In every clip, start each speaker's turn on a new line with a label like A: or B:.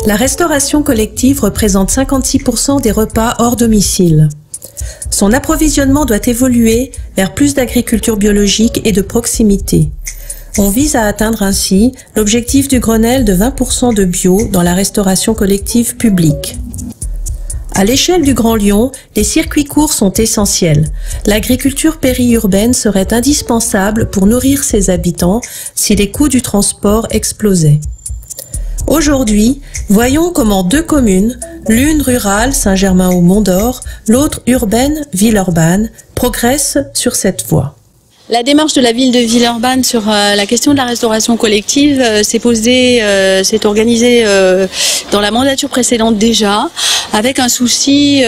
A: La restauration collective représente 56% des repas hors domicile. Son approvisionnement doit évoluer vers plus d'agriculture biologique et de proximité. On vise à atteindre ainsi l'objectif du Grenelle de 20% de bio dans la restauration collective publique. À l'échelle du Grand Lyon, les circuits courts sont essentiels. L'agriculture périurbaine serait indispensable pour nourrir ses habitants si les coûts du transport explosaient. Aujourd'hui, voyons comment deux communes, l'une rurale, Saint-Germain-au-Mont-d'Or, l'autre urbaine, Villeurbanne, progressent sur cette voie.
B: La démarche de la ville de Villeurbanne sur la question de la restauration collective s'est organisée dans la mandature précédente déjà, avec un souci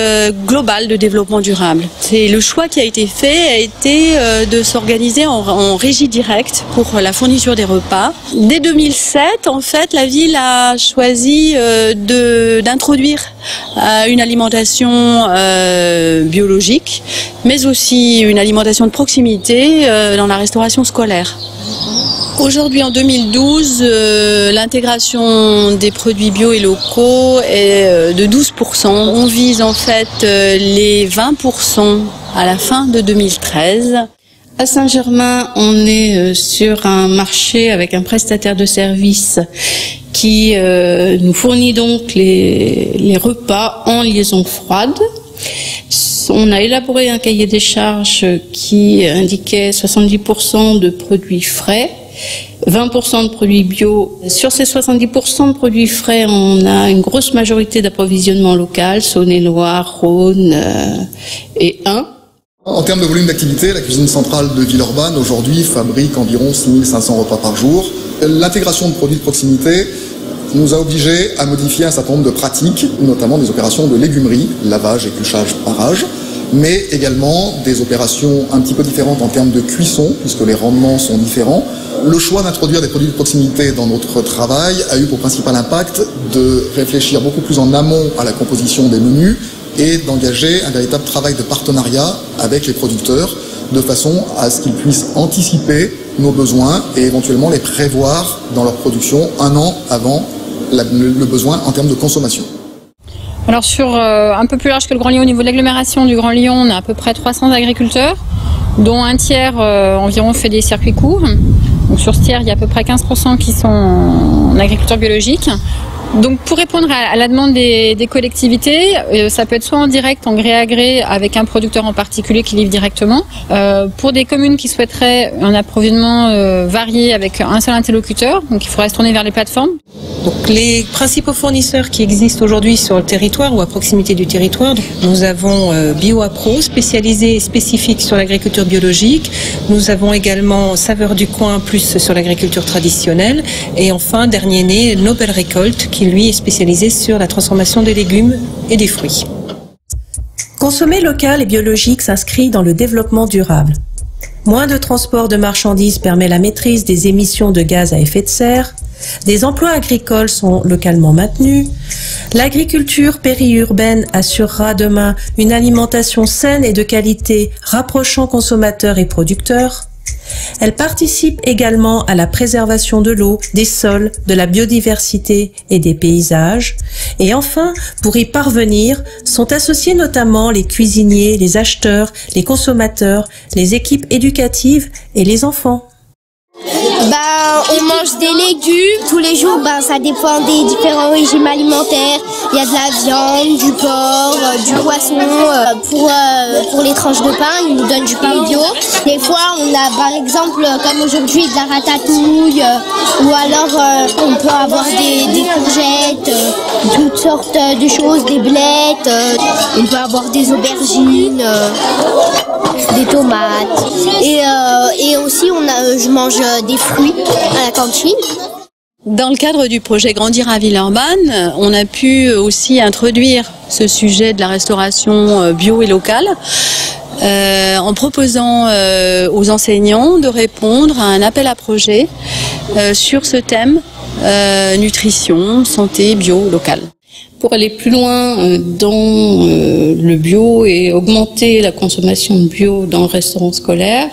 B: global de développement durable. C'est le choix qui a été fait a été de s'organiser en régie directe pour la fourniture des repas. Dès 2007, en fait, la ville a choisi d'introduire une alimentation biologique, mais aussi une alimentation de proximité dans la restauration scolaire. Aujourd'hui, en 2012, l'intégration des produits bio et locaux est de 12%. On vise en fait les 20% à la fin de 2013.
C: À Saint-Germain, on est sur un marché avec un prestataire de services qui nous fournit donc les repas en liaison froide. On a élaboré un cahier des charges qui indiquait 70% de produits frais, 20% de produits bio. Sur ces 70% de produits frais, on a une grosse majorité d'approvisionnement local, Saône-et-Loire, Rhône et Ain.
D: En termes de volume d'activité, la cuisine centrale de Villeurbanne aujourd'hui fabrique environ 6500 repas par jour. L'intégration de produits de proximité nous a obligés à modifier un certain nombre de pratiques, notamment des opérations de légumerie, lavage, épluchage, parage, mais également des opérations un petit peu différentes en termes de cuisson, puisque les rendements sont différents. Le choix d'introduire des produits de proximité dans notre travail a eu pour principal impact de réfléchir beaucoup plus en amont à la composition des menus et d'engager un véritable travail de partenariat avec les producteurs, de façon à ce qu'ils puissent anticiper nos besoins et éventuellement les prévoir dans leur production un an avant le besoin en termes de consommation.
E: Alors sur un peu plus large que le Grand Lyon, au niveau de l'agglomération du Grand Lyon, on a à peu près 300 agriculteurs, dont un tiers environ fait des circuits courts. Donc sur ce tiers, il y a à peu près 15% qui sont en agriculture biologique. Donc pour répondre à la demande des collectivités, ça peut être soit en direct, en gré à gré, avec un producteur en particulier qui livre directement. Pour des communes qui souhaiteraient un approvisionnement varié avec un seul interlocuteur, donc il faudrait se tourner vers les plateformes.
A: Donc, les principaux fournisseurs qui existent aujourd'hui sur le territoire ou à proximité du territoire, nous avons BioApro, spécialisé et spécifique sur l'agriculture biologique. Nous avons également Saveur du Coin, plus sur l'agriculture traditionnelle. Et enfin, dernier né, Nobel Récolte, qui lui est spécialisé sur la transformation des légumes et des fruits. Consommer local et biologique s'inscrit dans le développement durable. Moins de transport de marchandises permet la maîtrise des émissions de gaz à effet de serre. Des emplois agricoles sont localement maintenus. L'agriculture périurbaine assurera demain une alimentation saine et de qualité, rapprochant consommateurs et producteurs. Elle participe également à la préservation de l'eau, des sols, de la biodiversité et des paysages. Et enfin, pour y parvenir, sont associés notamment les cuisiniers, les acheteurs, les consommateurs, les équipes éducatives et les enfants.
F: On mange des légumes tous les jours, ça dépend des différents régimes alimentaires. Il y a de la viande, du porc, du poisson. Pour les tranches de pain, ils nous donnent du pain bio. Des fois, on a par exemple, comme aujourd'hui, de la ratatouille, ou alors on peut avoir des courgettes, toutes sortes de choses, des blettes. On peut avoir des aubergines, des tomates. Et aussi, je mange des fruits à la cantine.
B: Dans le cadre du projet Grandir à Villeurbanne, on a pu aussi introduire ce sujet de la restauration bio et locale en proposant aux enseignants de répondre à un appel à projet sur ce thème nutrition, santé, bio, local.
C: Pour aller plus loin dans le bio et augmenter la consommation de bio dans le restaurant scolaire,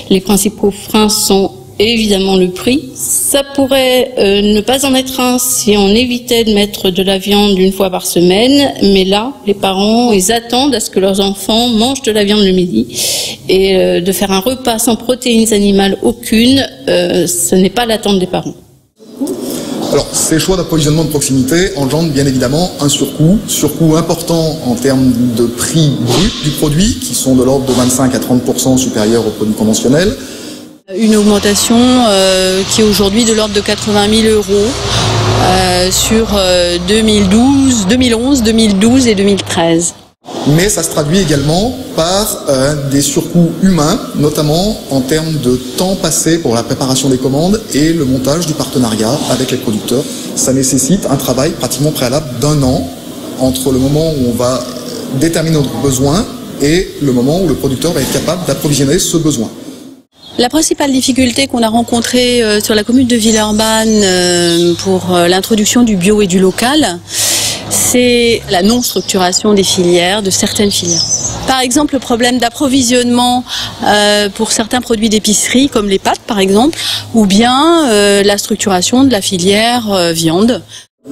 C: les principaux freins sont et évidemment le prix. Ça pourrait ne pas en être un si on évitait de mettre de la viande une fois par semaine, mais là, les parents, ils attendent à ce que leurs enfants mangent de la viande le midi, et de faire un repas sans protéines animales aucune, ce n'est pas l'attente des parents.
D: Alors, ces choix d'approvisionnement de proximité engendrent bien évidemment un surcoût important en termes de prix brut du produit, qui sont de l'ordre de 25 à 30% supérieurs aux produits conventionnels.
B: Une augmentation qui est aujourd'hui de l'ordre de 80 000 € sur 2011, 2012 et 2013.
D: Mais ça se traduit également par des surcoûts humains, notamment en termes de temps passé pour la préparation des commandes et le montage du partenariat avec les producteurs. Ça nécessite un travail pratiquement préalable d'1 an entre le moment où on va déterminer notre besoin et le moment où le producteur va être capable d'approvisionner ce besoin.
B: La principale difficulté qu'on a rencontrée sur la commune de Villeurbanne pour l'introduction du bio et du local, c'est la non-structuration des filières, de certaines filières. Par exemple, le problème d'approvisionnement pour certains produits d'épicerie, comme les pâtes par exemple, ou bien la structuration de la filière viande.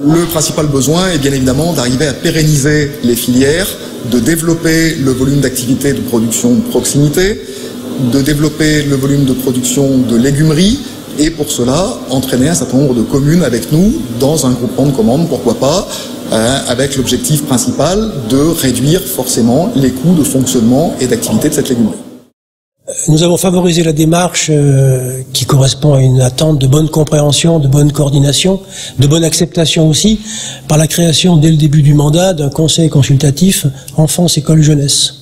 D: Le principal besoin est bien évidemment d'arriver à pérenniser les filières, de développer le volume d'activité de production de proximité, de développer le volume de production de légumerie, et pour cela, entraîner un certain nombre de communes avec nous dans un groupement de commandes, pourquoi pas, avec l'objectif principal de réduire forcément les coûts de fonctionnement et d'activité de cette légumerie.
G: Nous avons favorisé la démarche qui correspond à une attente de bonne compréhension, de bonne coordination, de bonne acceptation aussi, par la création dès le début du mandat d'un conseil consultatif enfance, école, jeunesse.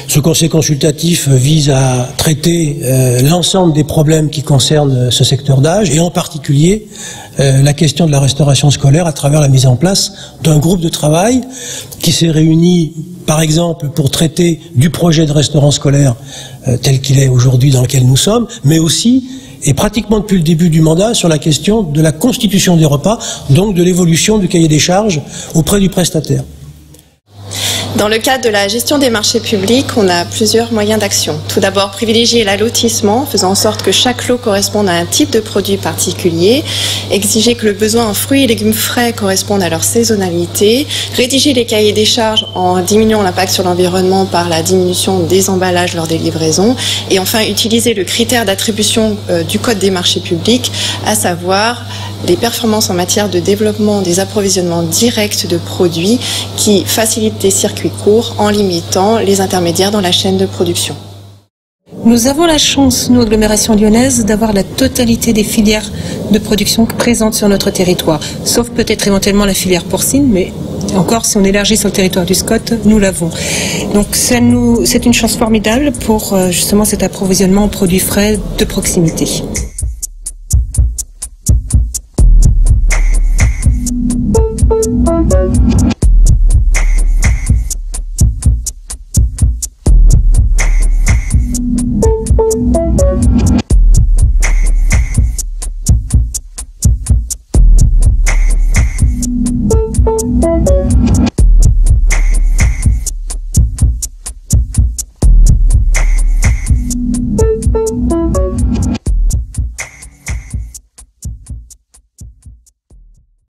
G: Ce conseil consultatif vise à traiter l'ensemble des problèmes qui concernent ce secteur d'âge et en particulier la question de la restauration scolaire à travers la mise en place d'un groupe de travail qui s'est réuni par exemple pour traiter du projet de restaurant scolaire tel qu'il est aujourd'hui dans lequel nous sommes, mais aussi et pratiquement depuis le début du mandat sur la question de la constitution des repas, donc de l'évolution du cahier des charges auprès du prestataire.
H: Dans le cadre de la gestion des marchés publics, on a plusieurs moyens d'action. Tout d'abord, privilégier l'allotissement, faisant en sorte que chaque lot corresponde à un type de produit particulier, exiger que le besoin en fruits et légumes frais corresponde à leur saisonnalité, rédiger les cahiers des charges en diminuant l'impact sur l'environnement par la diminution des emballages lors des livraisons, et enfin utiliser le critère d'attribution du Code des marchés publics, à savoir les performances en matière de développement des approvisionnements directs de produits qui facilitent les circuits courts en limitant les intermédiaires dans la chaîne de production.
A: Nous avons la chance, nous, agglomération lyonnaise, d'avoir la totalité des filières de production présentes sur notre territoire, sauf peut-être éventuellement la filière porcine, mais encore si on élargit sur le territoire du SCOT, nous l'avons. Donc c'est une chance formidable pour justement cet approvisionnement en produits frais de proximité.